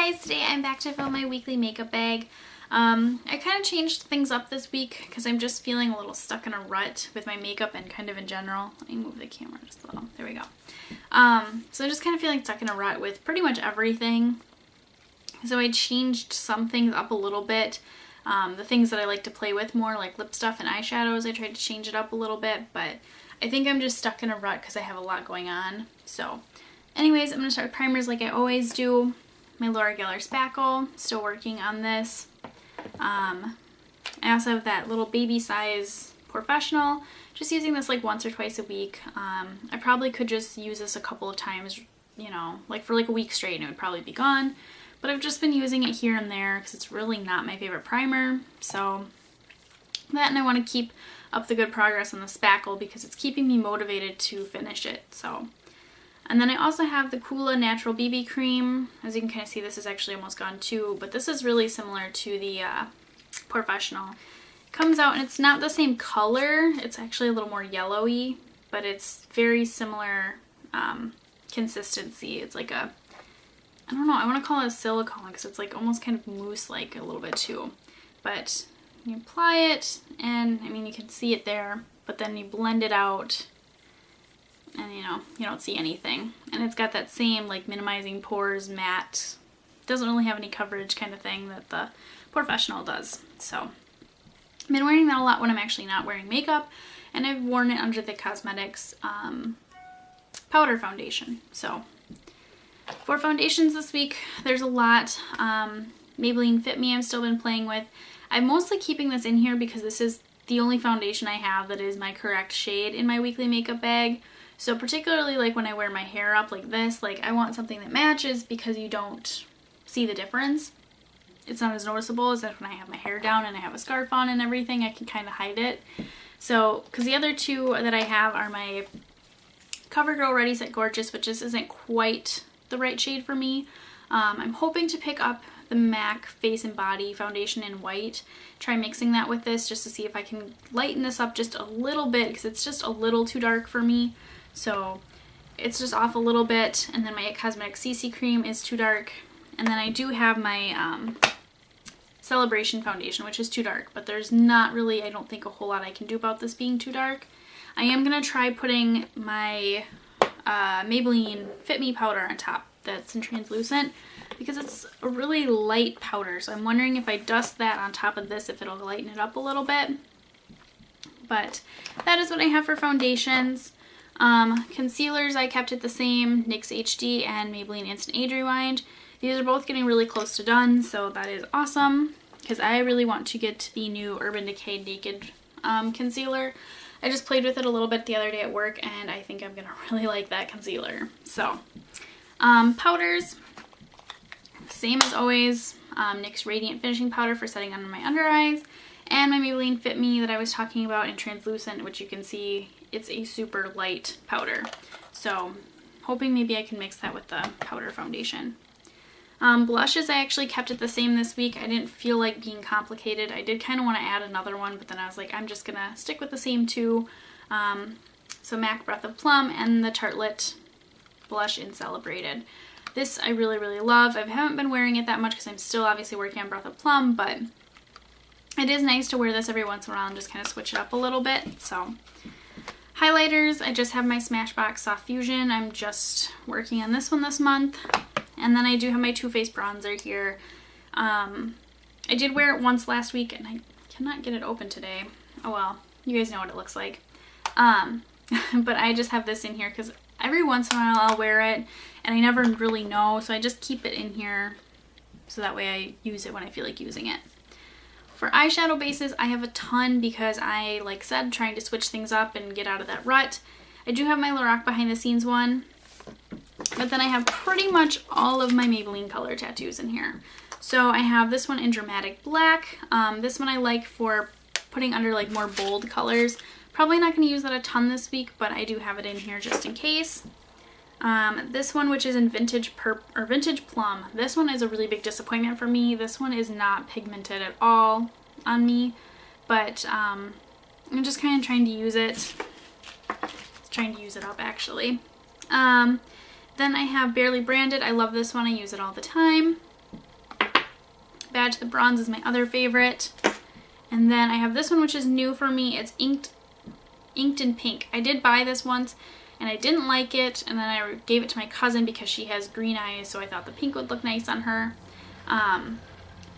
guys, today I'm back to film my weekly makeup bag. I kind of changed things up this week because I'm just feeling a little stuck in a rut with my makeup and kind of in general. Let me move the camera just a little. There we go. So I'm just kind of feeling stuck in a rut with pretty much everything. So I changed some things up a little bit. The things that I like to play with more, like lip stuff and eyeshadows, I tried to change it up a little bit, but I think I'm just stuck in a rut because I have a lot going on. So anyways, I'm going to start with primers like I always do. My Laura Geller spackle, still working on this. I also have that little baby size Professional, just using this like once or twice a week. I probably could just use this a couple of times, you know, like for like a week straight and it would probably be gone. But I've just been using it here and there because it's really not my favorite primer. So that, and I want to keep up the good progress on the spackle because it's keeping me motivated to finish it. So, and then I also have the Coola Natural BB Cream. As you can kind of see, this is actually almost gone too, but this is really similar to the Professional. It comes out and it's not the same color. It's actually a little more yellowy, but it's very similar consistency. It's like a, I don't know, I want to call it a silicone because it's like almost kind of mousse-like a little bit too. But you apply it and, I mean, you can see it there, but then you blend it out and, you know, you don't see anything. And it's got that same like minimizing pores matte, doesn't really have any coverage kind of thing that the Professional does. So I've been wearing that a lot when I'm actually not wearing makeup, and I've worn it under the Cosmetics powder foundation. So for foundations this week, there's a lot. Maybelline Fit Me I've still been playing with. I'm mostly keeping this in here because this is the only foundation I have that is my correct shade in my weekly makeup bag. So particularly like when I wear my hair up like this, like I want something that matches because you don't see the difference. It's not as noticeable as if when I have my hair down and I have a scarf on and everything, I can kind of hide it. So, because the other two that I have are my CoverGirl Ready Set Gorgeous, which just isn't quite the right shade for me. I'm hoping to pick up the MAC Face and Body Foundation in white. Try mixing that with this just to see if I can lighten this up just a little bit because it's just a little too dark for me. So it's just off a little bit. And then my It Cosmetics CC Cream is too dark. And then I do have my Celebration Foundation, which is too dark. But there's not really, I don't think, a whole lot I can do about this being too dark. I am going to try putting my Maybelline Fit Me powder on top that's in translucent because it's a really light powder. So I'm wondering if I dust that on top of this, if it'll lighten it up a little bit. But that is what I have for foundations. Concealers, I kept it the same, NYX HD and Maybelline Instant Age Rewind. These are both getting really close to done, so that is awesome because I really want to get the new Urban Decay Naked concealer. I just played with it a little bit the other day at work and I think I'm going to really like that concealer. So, powders, same as always, NYX Radiant Finishing Powder for setting under my under eyes, and my Maybelline Fit Me that I was talking about in translucent, which you can see it's a super light powder. So, hoping maybe I can mix that with the powder foundation. Blushes, I actually kept it the same this week. I didn't feel like being complicated. I did kind of want to add another one, but then I was like, I'm just going to stick with the same two. So MAC Breath of Plum and the Tartelette blush in Celebrated. This I really, really love. I haven't been wearing it that much because I'm still obviously working on Breath of Plum, but it is nice to wear this every once in a while and just kind of switch it up a little bit. So highlighters, I just have my Smashbox Soft Fusion. I'm just working on this one this month. And then I do have my Too Faced bronzer here. I did wear it once last week and I cannot get it open today. Oh well, you guys know what it looks like. But I just have this in here because every once in a while I'll wear it and I never really know. So I just keep it in here so that way I use it when I feel like using it. For eyeshadow bases, I have a ton because I, like said, trying to switch things up and get out of that rut. I do have my Lorac Behind the Scenes one. But then I have pretty much all of my Maybelline color tattoos in here. So I have this one in Dramatic Black. This one I like for putting under like more bold colors. Probably not going to use that a ton this week, but I do have it in here just in case. This one, which is in Vintage Plum. This one is a really big disappointment for me. This one is not pigmented at all on me, but I'm just kind of trying to use it. Trying to use it up actually. Then I have Barely Branded. I love this one. I use it all the time. Badge the Bronze is my other favorite. And then I have this one, which is new for me. It's inked in pink. I did buy this once and I didn't like it, and then I gave it to my cousin because she has green eyes, so I thought the pink would look nice on her.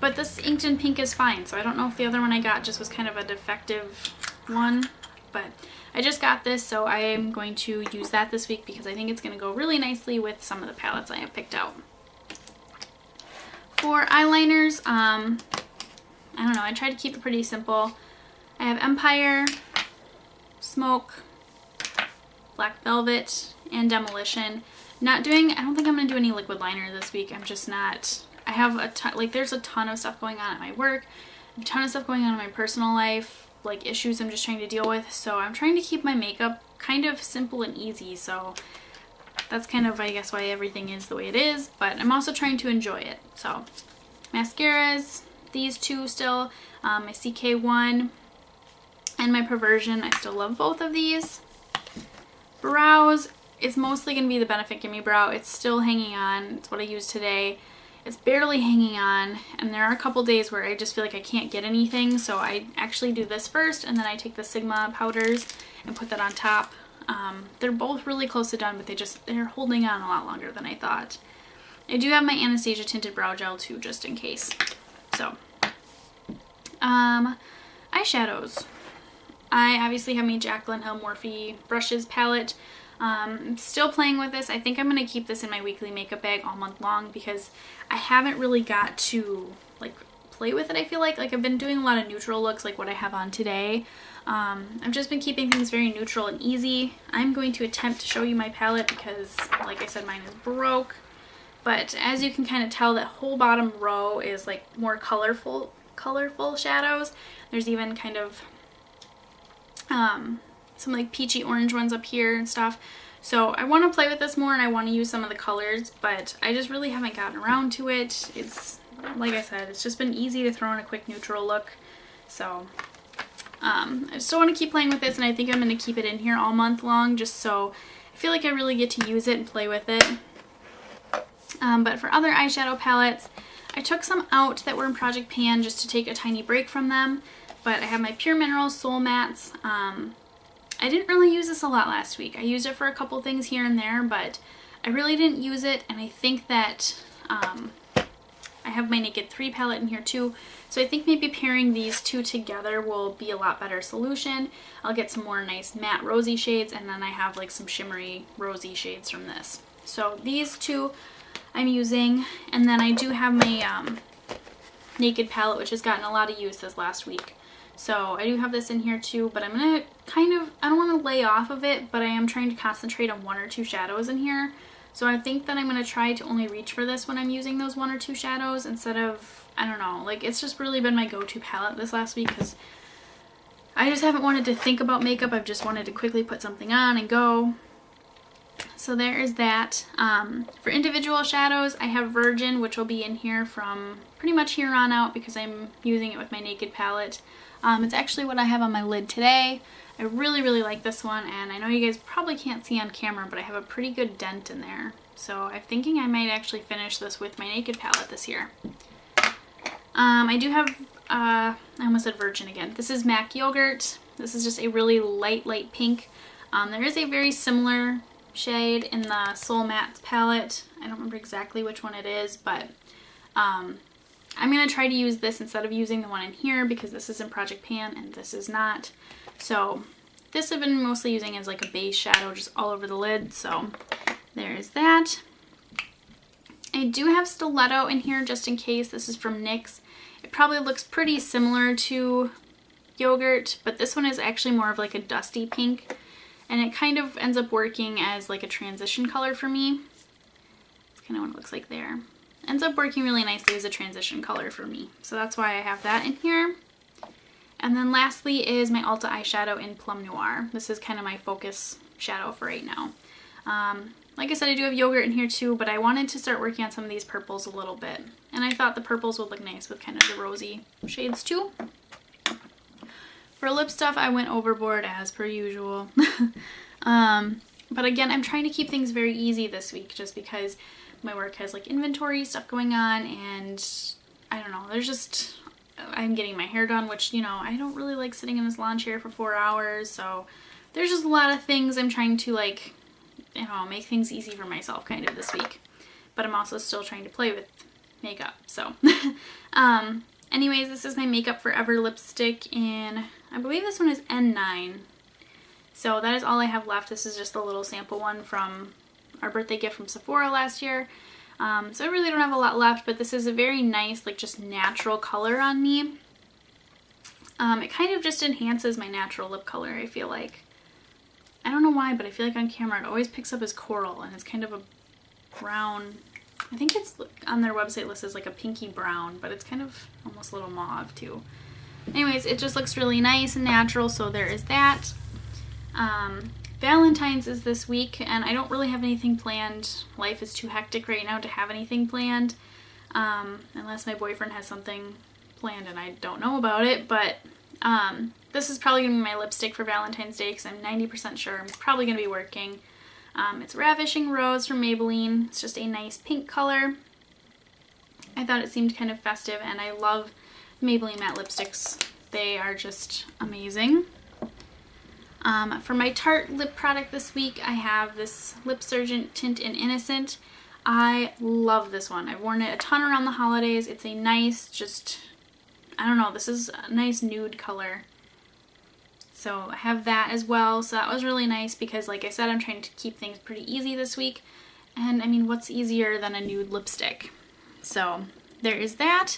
But this inked in pink is fine, so I don't know if the other one I got just was kind of a defective one, but I just got this, so I am going to use that this week because I think it's going to go really nicely with some of the palettes I have picked out. For eyeliners, I don't know, I try to keep it pretty simple. I have Empire, Smoke, Black Velvet, and Demolition. I don't think I'm going to do any liquid liner this week. I'm just not, I have a ton, like there's a ton of stuff going on at my work, a ton of stuff going on in my personal life, like issues I'm just trying to deal with, so I'm trying to keep my makeup kind of simple and easy, so that's kind of, I guess, why everything is the way it is, but I'm also trying to enjoy it. So mascaras, these two still, my CK1 and my Perversion, I still love both of these. Brows is mostly going to be the Benefit Gimme Brow. It's still hanging on. It's what I used today. It's barely hanging on, and there are a couple days where I just feel like I can't get anything, so I actually do this first, and then I take the Sigma powders and put that on top. They're both really close to done, but they're holding on a lot longer than I thought. I do have my Anastasia Tinted Brow Gel too, just in case. So, eyeshadows. I obviously have my Jaclyn Hill Morphe Brushes palette. I'm still playing with this. I think I'm going to keep this in my weekly makeup bag all month long because I haven't really got to like play with it, I feel like. Like I've been doing a lot of neutral looks like what I have on today. I've just been keeping things very neutral and easy. I'm going to attempt to show you my palette because, like I said, mine is broke. But as you can kind of tell, that whole bottom row is like more colorful shadows. There's even kind of some like peachy orange ones up here and stuff. So I want to play with this more and I want to use some of the colors, but I just really haven't gotten around to it. It's, like I said, it's just been easy to throw in a quick neutral look. So I still want to keep playing with this, and I think I'm going to keep it in here all month long just so I feel like I really get to use it and play with it. But for other eyeshadow palettes, I took some out that were in Project Pan just to take a tiny break from them. But I have my Pure Minerals Soul Mattes. I didn't really use this a lot last week. I used it for a couple things here and there, but I really didn't use it, and I think that I have my Naked 3 palette in here too, so I think maybe pairing these two together will be a lot better solution. I'll get some more nice matte rosy shades, and then I have like some shimmery rosy shades from this. So these two I'm using, and then I do have my Naked palette, which has gotten a lot of use this last week. So I do have this in here too, but I'm going to I don't want to lay off of it, but I am trying to concentrate on one or two shadows in here. So I think that I'm going to try to only reach for this when I'm using those one or two shadows instead of, I don't know, like it's just really been my go-to palette this last week because I just haven't wanted to think about makeup. I've just wanted to quickly put something on and go. So there is that. For individual shadows, I have Virgin, which will be in here from pretty much here on out because I'm using it with my Naked palette. It's actually what I have on my lid today. I really, really like this one, and I know you guys probably can't see on camera, but I have a pretty good dent in there. So I'm thinking I might actually finish this with my Naked palette this year. I do have, I almost said Virgin again. This is MAC Yogurt. This is just a really light pink. There is a very similar shade in the Soul Matte palette. I don't remember exactly which one it is, but I'm going to try to use this instead of using the one in here because this is in Project Pan and this is not. So this I've been mostly using as like a base shadow just all over the lid. So there's that. I do have Stiletto in here just in case. This is from NYX. It probably looks pretty similar to Yogurt, but this one is actually more of like a dusty pink. And it kind of ends up working as like a transition color for me. That's kind of what it looks like there. Ends up working really nicely as a transition color for me. So that's why I have that in here. And then lastly is my Ulta eyeshadow in Plum Noir. This is kind of my focus shadow for right now. Like I said, I do have Yogurt in here too, but I wanted to start working on some of these purples a little bit. And I thought the purples would look nice with kind of the rosy shades too. For lip stuff, I went overboard as per usual. But again, I'm trying to keep things very easy this week just because my work has like inventory stuff going on, and I don't know, I'm getting my hair done, which, you know, I don't really like sitting in this lawn chair for 4 hours, so there's just a lot of things I'm trying to, like, you know, make things easy for myself kind of this week. But I'm also still trying to play with makeup, so. Anyways, this is my Makeup Forever lipstick in, I believe this one is N9. So that is all I have left. This is just a little sample one from our birthday gift from Sephora last year. So I really don't have a lot left, but this is a very nice, like, just natural color on me. It kind of just enhances my natural lip color, I feel like. I don't know why, but I feel like on camera it always picks up as coral, and it's kind of a brown, I think it's on their website list as like a pinky brown, but it's kind of almost a little mauve too. Anyways, it just looks really nice and natural, so there is that. Valentine's is this week, and I don't really have anything planned. Life is too hectic right now to have anything planned, unless my boyfriend has something planned and I don't know about it, but this is probably going to be my lipstick for Valentine's Day because I'm 90% sure I'm probably going to be working. It's Ravishing Rose from Maybelline. It's just a nice pink color. I thought it seemed kind of festive, and I love Maybelline matte lipsticks. They are just amazing. For my Tarte lip product this week, I have this Lip Surgeon Tint in Innocent. I love this one. I've worn it a ton around the holidays. It's a nice, just, I don't know, this is a nice nude color. So I have that as well. So that was really nice because, like I said, I'm trying to keep things pretty easy this week. And I mean, what's easier than a nude lipstick? So there is that.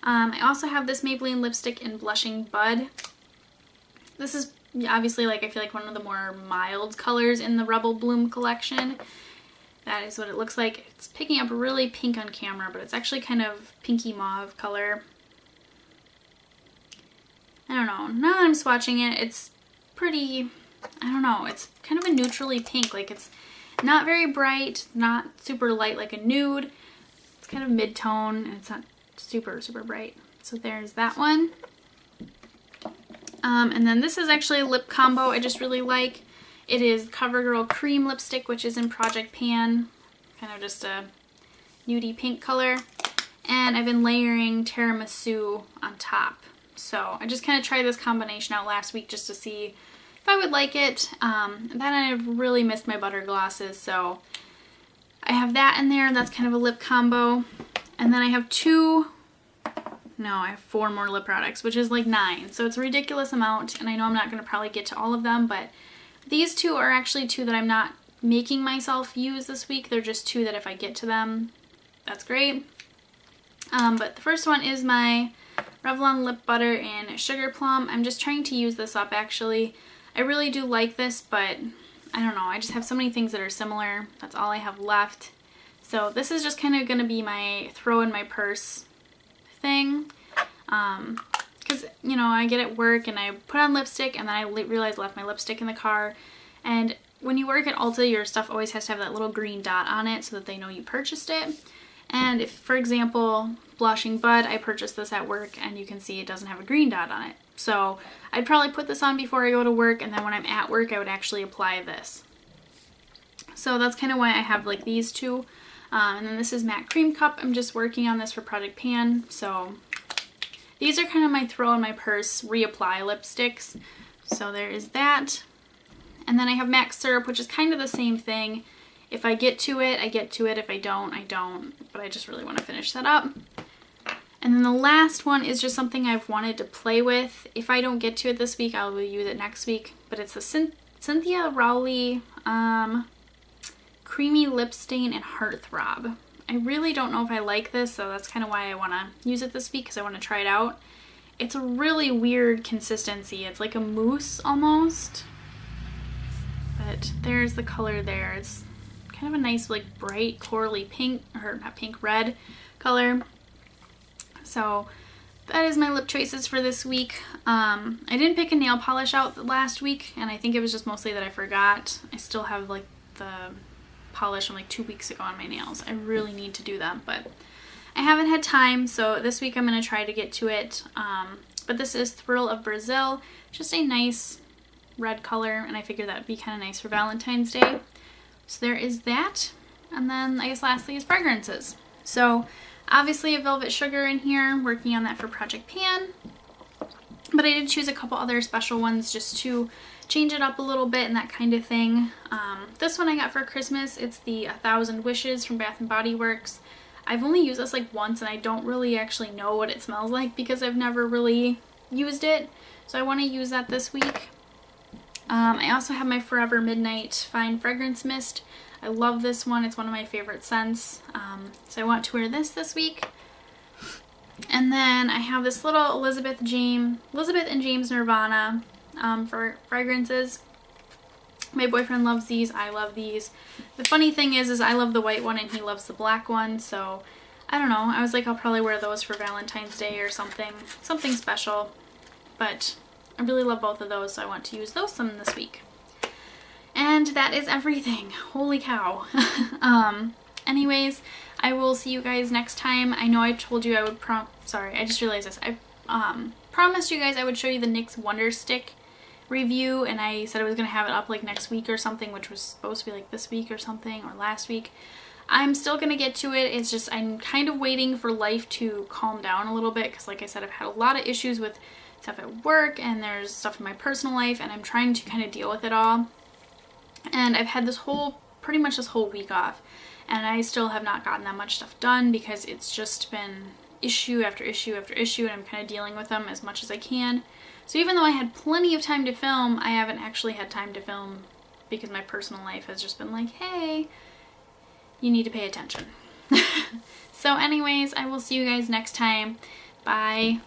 I also have this Maybelline lipstick in Blushing Bud. This is obviously, like, I feel like one of the more mild colors in the Rebel Bloom collection. That is what it looks like. It's picking up really pink on camera, but it's actually kind of pinky mauve color. I don't know. Now that I'm swatching it, it's pretty, I don't know, it's kind of a neutrally pink. Like, it's not very bright, not super light like a nude. It's kind of mid-tone, and it's not super, super bright. So there's that one. And then this is actually a lip combo I just really like. It is CoverGirl Cream Lipstick, which is in Project Pan. Kind of just a nudie pink color. And I've been layering Tiramisu on top. So I just kind of tried this combination out last week just to see if I would like it. And then I've really missed my butter glosses, so I have that in there. That's kind of a lip combo. And then I have I have 4 more lip products, which is like 9. So it's a ridiculous amount, and I know I'm not going to probably get to all of them, but these 2 are actually 2 that I'm not making myself use this week. They're just 2 that if I get to them, that's great. But the first one is my Revlon Lip Butter in Sugar Plum. I'm just trying to use this up, actually. I really do like this, but I don't know. I just have so many things that are similar. That's all I have left. So this is just kind of going to be my throw in my purse thing. Because, you know, I get at work and I put on lipstick and then I realize I left my lipstick in the car. And when you work at Ulta, your stuff always has to have that little green dot on it so that they know you purchased it. And if, for example, Blushing Bud, I purchased this at work and you can see it doesn't have a green dot on it. So I'd probably put this on before I go to work, and then when I'm at work I would actually apply this. So that's kind of why I have like these 2. And then this is Matte Cream Cup. I'm just working on this for Project Pan. So these are kind of my throw in my purse reapply lipsticks. So there is that. And then I have MAC Syrup, which is kind of the same thing. If I get to it, I get to it. If I don't, I don't. But I just really want to finish that up. And then the last one is just something I've wanted to play with. If I don't get to it this week, I will use it next week. But it's a Cynthia Rowley Creamy Lip Stain and Heartthrob. I really don't know if I like this, so that's kind of why I want to use it this week, because I want to try it out. It's a really weird consistency. It's like a mousse almost. But there's the color there. It's kind of a nice, like, bright corally pink, or not pink, red color. So that is my lip choices for this week. I didn't pick a nail polish out last week, and I think it was just mostly that I forgot. I still have like the polish from like 2 weeks ago on my nails. I really need to do them, but I haven't had time, so this week I'm going to try to get to it. But this is Thrill of Brazil, just a nice red color, and I figured that would be kind of nice for Valentine's Day. So there is that. And then I guess lastly is fragrances. So Obviously a Velvet Sugar in here, working on that for Project Pan. But I did choose a couple other special ones just to change it up a little bit and that kind of thing. This one I got for Christmas. It's the 1000 Wishes from Bath & Body Works. I've only used this like once and I don't really actually know what it smells like because I've never really used it. So I want to use that this week. I also have my Forever Midnight Fine Fragrance Mist. I love this one. It's one of my favorite scents. So I want to wear this week. And then I have this little Elizabeth and James Nirvana for fragrances. My boyfriend loves these. I love these. The funny thing is I love the white one and he loves the black one. So I don't know. I was like, I'll probably wear those for Valentine's Day or something special. But I really love both of those, so I want to use those some this week. And that is everything. Holy cow. Anyways, I will see you guys next time. I know I told you I would sorry, I just realized this. I promised you guys I would show you the NYX Wonder Stick review, and I said I was going to have it up like next week or something, which was supposed to be like this week or something, or last week. I'm still going to get to it. It's just I'm kind of waiting for life to calm down a little bit because like I said, I've had a lot of issues with stuff at work and there's stuff in my personal life and I'm trying to kind of deal with it all. And I've had pretty much this whole week off and I still have not gotten that much stuff done because it's just been issue after issue after issue and I'm kind of dealing with them as much as I can. So even though I had plenty of time to film, I haven't actually had time to film because my personal life has just been like, hey, you need to pay attention. So anyways, I will see you guys next time. Bye.